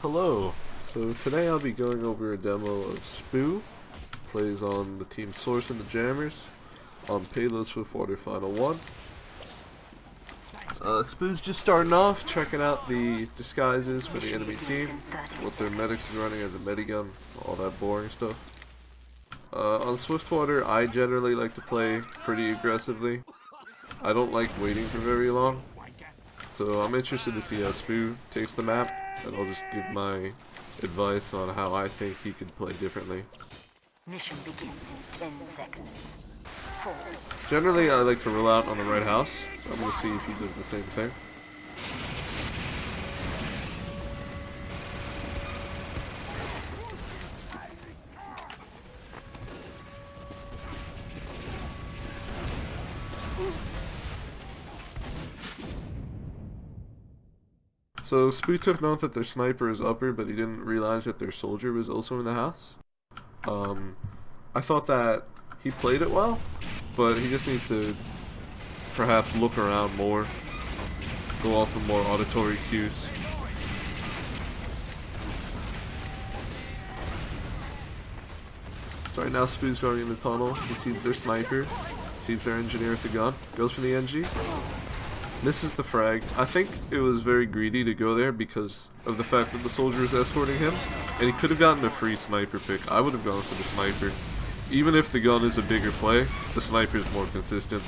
Hello. So today I'll be going over a demo of Spoo. Plays on the team Source and the Jammers on Payload Swiftwater Final 1. Spoo's just starting off, checking out the disguises for the enemy team, what their medics is running as a medigun, all that boring stuff. On Swiftwater, I generally like to play pretty aggressively. I don't like waiting for very long, so I'm interested to see how Spoo takes the map, and I'll just give my advice on how I think he could play differently. Mission begins in 10 seconds. 4. Generally, I like to roll out on the right house, so I'm going to see if he does the same thing. So Spoo took note that their sniper is upper, but he didn't realize that their soldier was also in the house. I thought that he played it well, but he just needs to perhaps look around more, go off of more auditory cues. So right now Spoo's going in the tunnel. He sees their sniper, sees their engineer with the gun, goes for the NG. Misses the frag. I think it was very greedy to go there because of the fact that the soldier was escorting him, and he could have gotten a free sniper pick. I would have gone for the sniper. Even if the gun is a bigger play, the sniper is more consistent.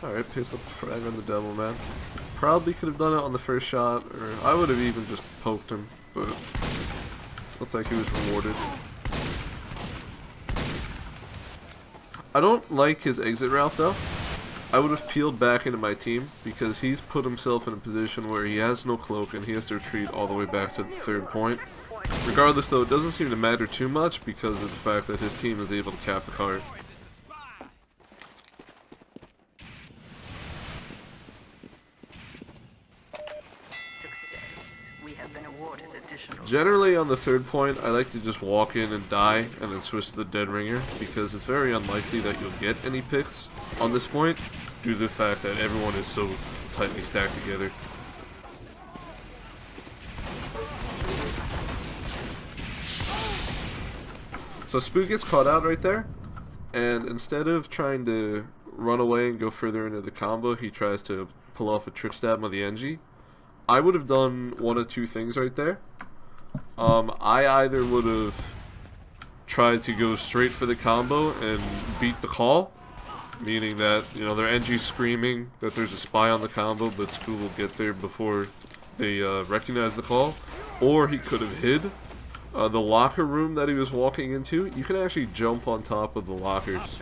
Alright, pace up the frag on the devil, man. Probably could have done it on the first shot, or I would have even just poked him, but looked like he was rewarded. I don't like his exit route though. I would have peeled back into my team because he's put himself in a position where he has no cloak and he has to retreat all the way back to the third point. Regardless though, it doesn't seem to matter too much because of the fact that his team is able to cap the cart. Generally on the third point, I like to just walk in and die and then switch to the dead ringer because it's very unlikely that you'll get any picks on this point due to the fact that everyone is so tightly stacked together. So Spoo gets caught out right there, and instead of trying to run away and go further into the combo, he tries to pull off a trick stab with the NG. I would have done one of two things right there. I either would have tried to go straight for the combo and beat the call, meaning that, you know, their NG screaming that there's a spy on the combo, but Spoo will get there before they recognize the call, or he could have hid the locker room that he was walking into. You can actually jump on top of the lockers,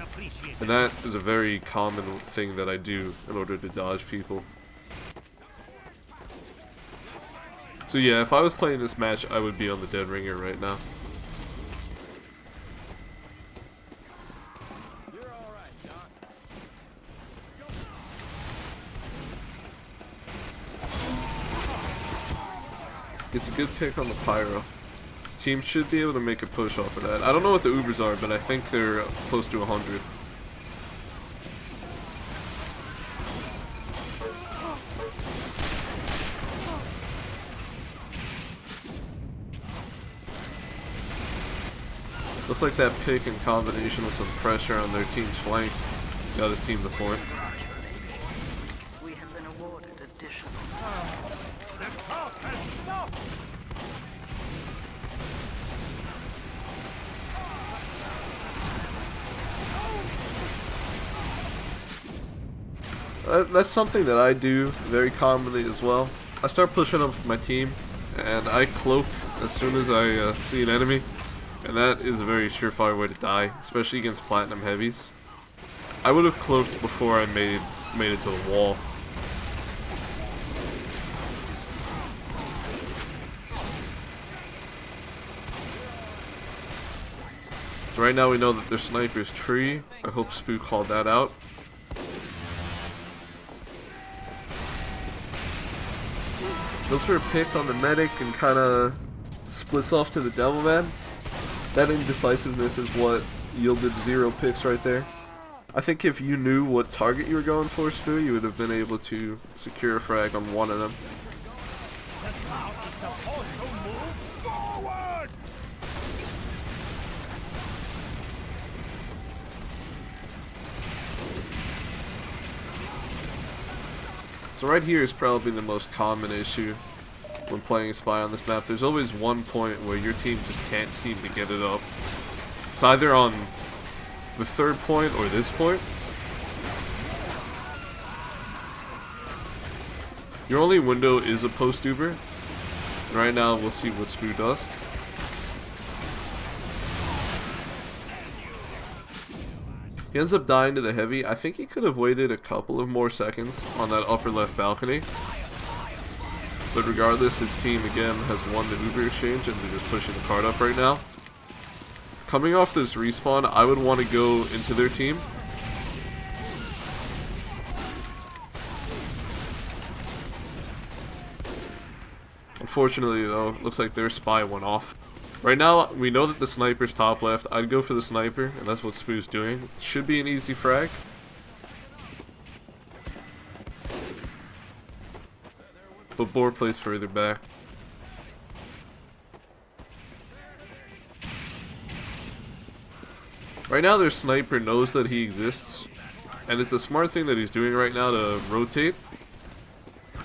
and that is a very common thing that I do in order to dodge people. So yeah, if I was playing this match, I would be on the dead ringer right now. It's a good pick on the pyro. The team should be able to make a push off of that. I don't know what the Ubers are, but I think they're close to 100. Looks like that pick in combination with some pressure on their team's flank got his team the point. We have been awarded additional. The clock has stopped. That's something that I do very commonly as well. I start pushing up with my team, and I cloak as soon as I see an enemy. And that is a very surefire way to die, especially against platinum heavies. I would have cloaked before I made it to the wall. So right now we know that their sniper is tree. I hope Spoo called that out. Goes for a pick on the medic and kind of splits off to the Devil Man. That indecisiveness is what yielded 0 picks right there. I think if you knew what target you were going for, Spoo, you would have been able to secure a frag on one of them. The cloud is supposed to move forward! So right here is probably the most common issue when playing Spy on this map. There's always one point where your team just can't seem to get it up. It's either on the 3rd point or this point. Your only window is a post-uber. Right now we'll see what Spoo does. He ends up dying to the heavy. I think he could have waited a couple of more seconds on that upper left balcony. But regardless, his team again has won the Uber exchange and they're just pushing the card up right now. Coming off this respawn, I would want to go into their team. Unfortunately though, looks like their spy went off. Right now, we know that the sniper's top left. I'd go for the sniper, and that's what Spoo's doing. Should be an easy frag. But Boar plays further back. Right now their sniper knows that he exists, and it's a smart thing that he's doing right now to rotate.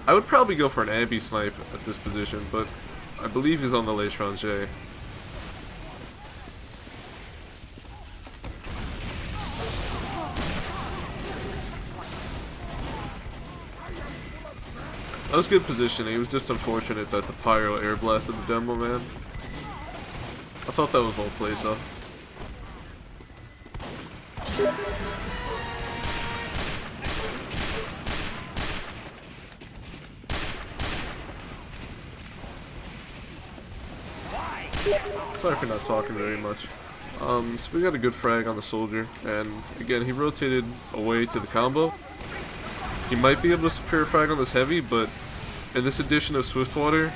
I would probably go for an ambi snipe at this position, but I believe he's on the l'étranger. That was good positioning. It was just unfortunate that the pyro air blasted the Demo Man. I thought that was well played though. Sorry for not talking very much. So we got a good frag on the soldier, and again he rotated away to the combo. He might be able to secure a frag on this heavy, but in this edition of Swiftwater,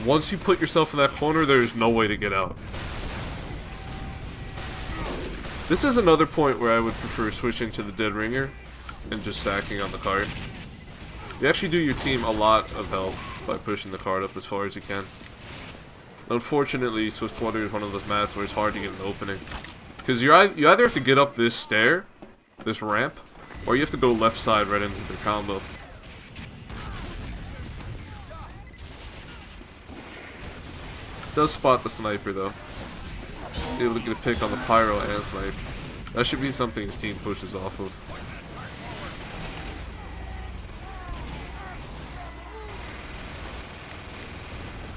once you put yourself in that corner, there is no way to get out. This is another point where I would prefer switching to the dead ringer and just sacking on the card. You actually do your team a lot of help by pushing the card up as far as you can. Unfortunately, Swiftwater is one of those maps where it's hard to get an opening. Because you either have to get up this stair, this ramp, or you have to go left side right into the combo. Does spot the sniper though. Able to get a pick on the pyro and snipe. That should be something his team pushes off of.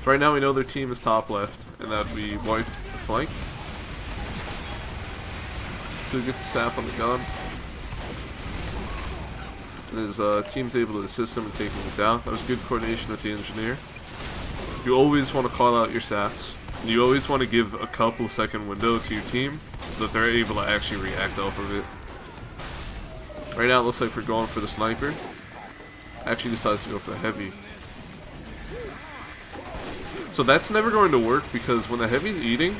Right now we know their team is top left, and that we wiped the flank. So get the sap on the gun. And his team's able to assist him in taking it down. That was good coordination with the engineer. You always want to call out your saps. And you always want to give a couple second window to your team so that they're able to actually react off of it. Right now it looks like we're going for the sniper. Actually decides to go for the heavy. So that's never going to work because when the heavy's eating,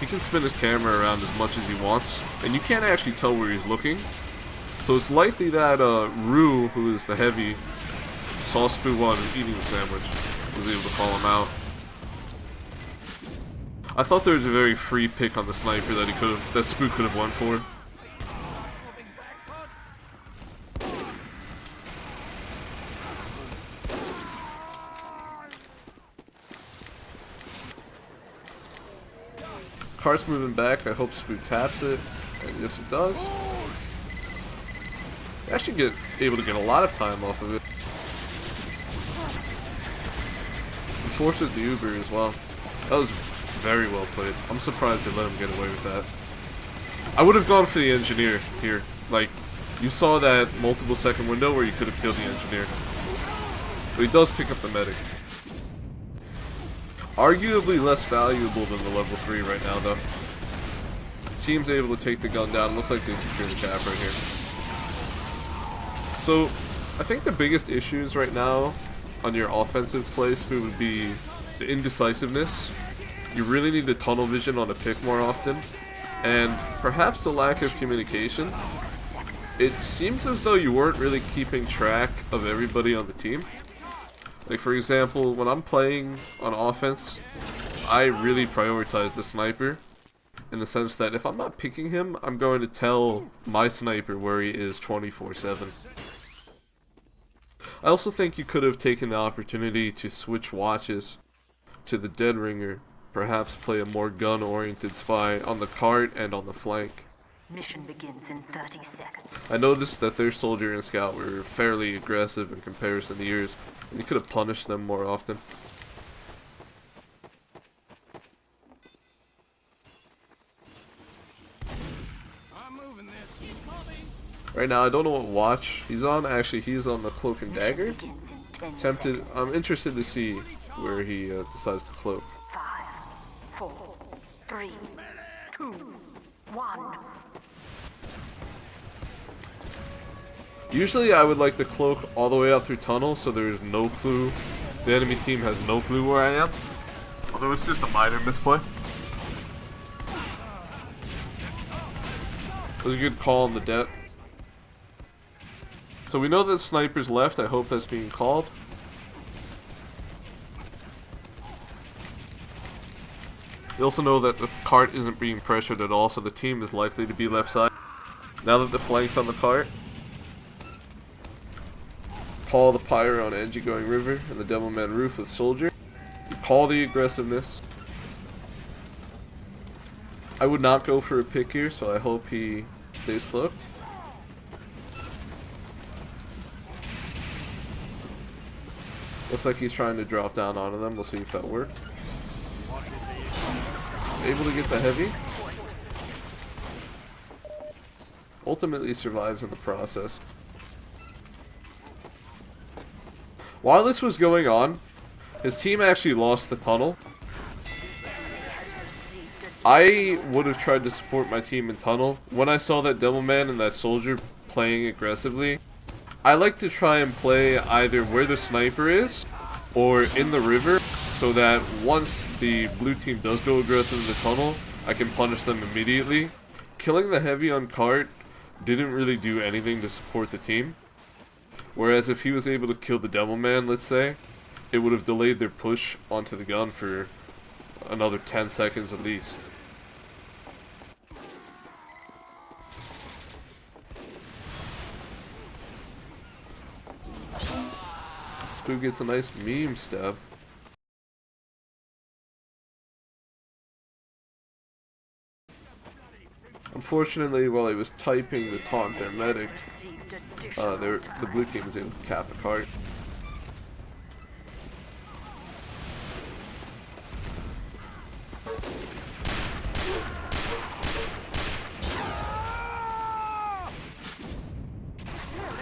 he can spin his camera around as much as he wants, and you can't actually tell where he's looking. So it's likely that Rue, who is the heavy, saw Spoo while he was eating the sandwich, was able to call him out. I thought there was a very free pick on the sniper that Spoo could have won for. Cart's moving back. I hope Spoo taps it, and yes it does. Actually able to get a lot of time off of it. And forces the Uber as well. That was very well played. I'm surprised they let him get away with that. I would have gone for the engineer here. Like, you saw that multiple second window where you could have killed the engineer. But he does pick up the medic. Arguably less valuable than the level 3 right now though. The team's able to take the gun down. Looks like they secure the cap right here. So, I think the biggest issues right now on your offensive play, Spoo, would be the indecisiveness. You really need the tunnel vision on a pick more often, and perhaps the lack of communication. It seems as though you weren't really keeping track of everybody on the team. Like, for example, when I'm playing on offense, I really prioritize the sniper, in the sense that if I'm not picking him, I'm going to tell my sniper where he is 24/7. I also think you could have taken the opportunity to switch watches to the dead ringer, perhaps play a more gun-oriented spy on the cart and on the flank. Mission begins in 30 seconds. I noticed that their soldier and scout were fairly aggressive in comparison to yours, and you could have punished them more often. I'm moving this. Right now, I don't know what watch he's on. Actually, he's on the cloak and dagger. Begins in 10 seconds. I'm interested to see where he decides to cloak. 5, 4, 3, 2, 1. Usually I would like to cloak all the way out through tunnel so there's no clue. The enemy team has no clue where I am. Although it's just a minor misplay. It was a good call on the det. So we know that sniper's left. I hope that's being called. We also know that the cart isn't being pressured at all, so the team is likely to be left side. Now that the flank's on the cart, call the pyro on Engie going river and the Devilman roof with soldier. You call the aggressiveness. I would not go for a pick here, so I hope he stays cloaked. Looks like he's trying to drop down onto them. We'll see if that works. Able to get the heavy. Ultimately survives in the process. While this was going on, his team actually lost the tunnel. I would have tried to support my team in tunnel. When I saw that Devilman and that soldier playing aggressively, I like to try and play either where the sniper is or in the river, so that once the blue team does go aggressive in the tunnel, I can punish them immediately. Killing the heavy on cart didn't really do anything to support the team. Whereas if he was able to kill the Devilman, let's say, it would have delayed their push onto the gun for another 10 seconds at least. Spoo gets a nice meme stab. Unfortunately, while he was typing to taunt their medic, the blue team was able to cap the cart.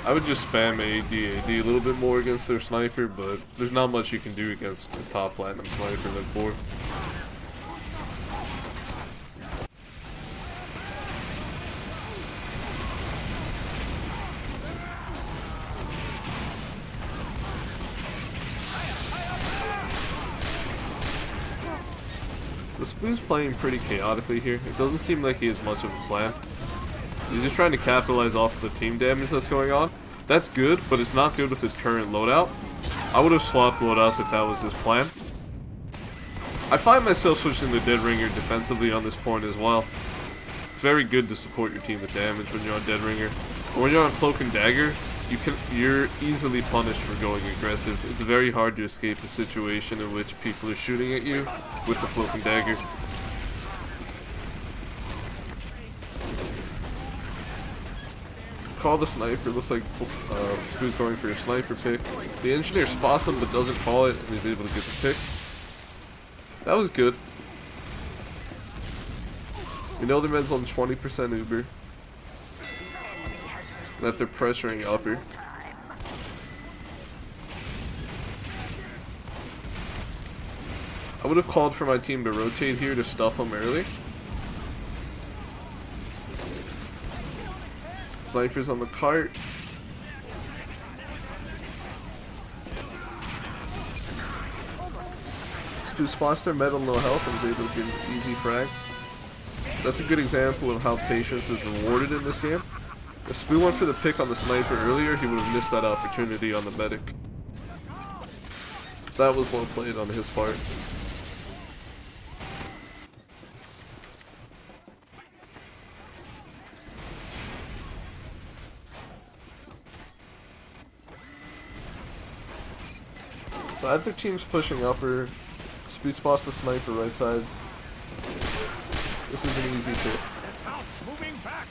I would just spam AD a little bit more against their sniper, but there's not much you can do against a top platinum sniper like Boar. The Spoo's playing pretty chaotically here. It doesn't seem like he has much of a plan. He's just trying to capitalize off the team damage that's going on. That's good, but it's not good with his current loadout. I would have swapped loadouts if that was his plan. I find myself switching to Dead Ringer defensively on this point as well. It's very good to support your team with damage when you're on Dead Ringer. Or when you're on Cloak and Dagger, you're easily punished for going aggressive. It's very hard to escape a situation in which people are shooting at you with the Cloak and Dagger. Call the sniper. Looks like Spoo's going for a sniper pick. The engineer spots him but doesn't call it, and he's able to get the pick. That was good. We know the men's on 20% Uber. That they're pressuring upper. I would have called for my team to rotate here to stuff them early. Snipers on the cart. Spoo spots their metal no health and is able to get an easy frag. That's a good example of how patience is rewarded in this game. If Spoo went for the pick on the sniper earlier, he would have missed that opportunity on the medic. That was well played on his part. So either team's pushing upper. Spoo spots the sniper right side. This is an easy pick. Moving back.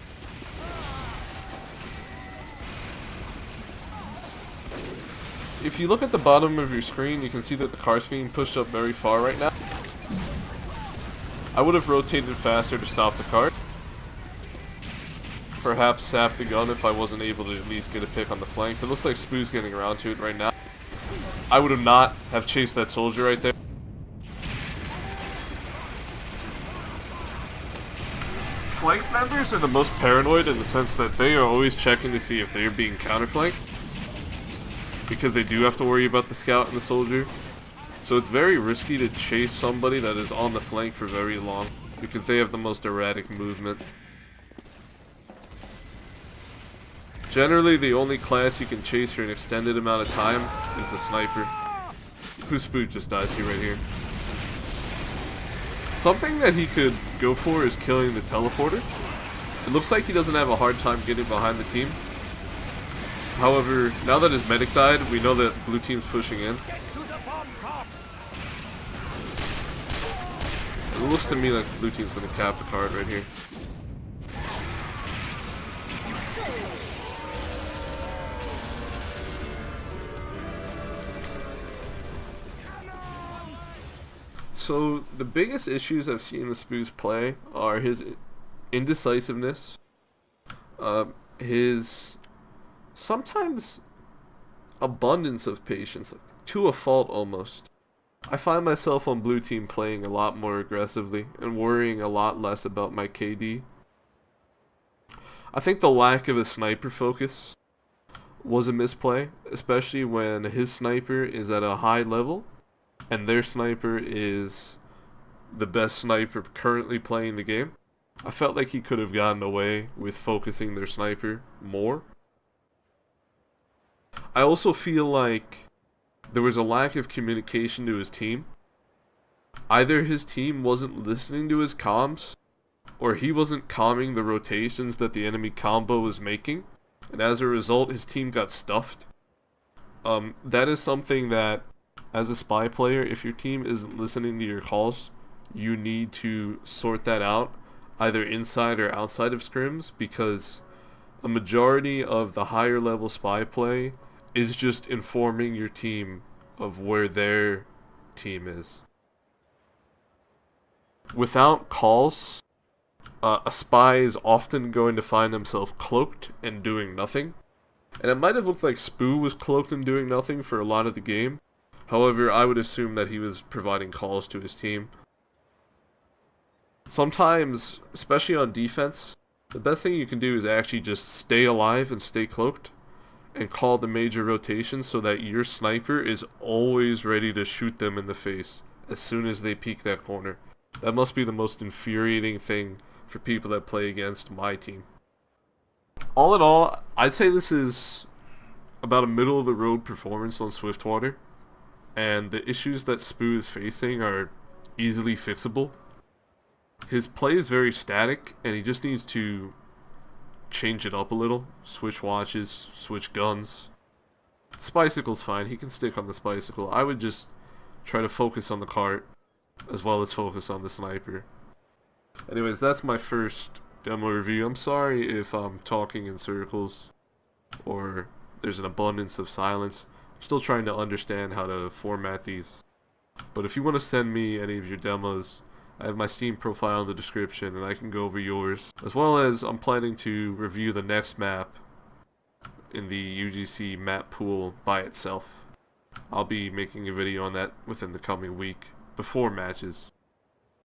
If you look at the bottom of your screen, you can see that the car's being pushed up very far right now. I would have rotated faster to stop the car. Perhaps sap the gun if I wasn't able to at least get a pick on the flank. It looks like Spoo's getting around to it right now. I would have not have chased that soldier right there. Flank members are the most paranoid in the sense that they are always checking to see if they're being counterflanked, because they do have to worry about the scout and the soldier. So it's very risky to chase somebody that is on the flank for very long, because they have the most erratic movement. Generally, the only class you can chase for an extended amount of time is the sniper. Whose Spook just dies here right here. Something that he could go for is killing the teleporter. It looks like he doesn't have a hard time getting behind the team. However, now that his medic died, we know that blue team's pushing in. It looks to me like blue team's gonna cap the card right here. So the biggest issues I've seen with Spoo's play are his indecisiveness, his sometimes abundance of patience, to a fault almost. I find myself on blue team playing a lot more aggressively and worrying a lot less about my KD. I think the lack of a sniper focus was a misplay, especially when his sniper is at a high level and their sniper is the best sniper currently playing the game. I felt like he could have gotten away with focusing their sniper more. I also feel like there was a lack of communication to his team. Either his team wasn't listening to his comms, or he wasn't calming the rotations that the enemy combo was making, and as a result his team got stuffed. That is something that, as a spy player, if your team isn't listening to your calls, you need to sort that out, either inside or outside of scrims, because a majority of the higher level spy play is just informing your team of where their team is. Without calls, a spy is often going to find himself cloaked and doing nothing. And it might have looked like Spoo was cloaked and doing nothing for a lot of the game. However, I would assume that he was providing calls to his team. Sometimes, especially on defense, the best thing you can do is actually just stay alive and stay cloaked and call the major rotations so that your sniper is always ready to shoot them in the face as soon as they peek that corner. That must be the most infuriating thing for people that play against my team. All in all, I'd say this is about a middle-of-the-road performance on Swiftwater, and the issues that Spoo is facing are easily fixable. His play is very static, and he just needs to change it up a little. Switch watches, switch guns. Spicycle's fine, he can stick on the Spicycle. I would just try to focus on the cart, as well as focus on the sniper. Anyways, that's my first demo review. I'm sorry if I'm talking in circles, or there's an abundance of silence. I'm still trying to understand how to format these. But if you want to send me any of your demos, I have my Steam profile in the description and I can go over yours. As well as I'm planning to review the next map in the UGC map pool by itself. I'll be making a video on that within the coming week, before matches.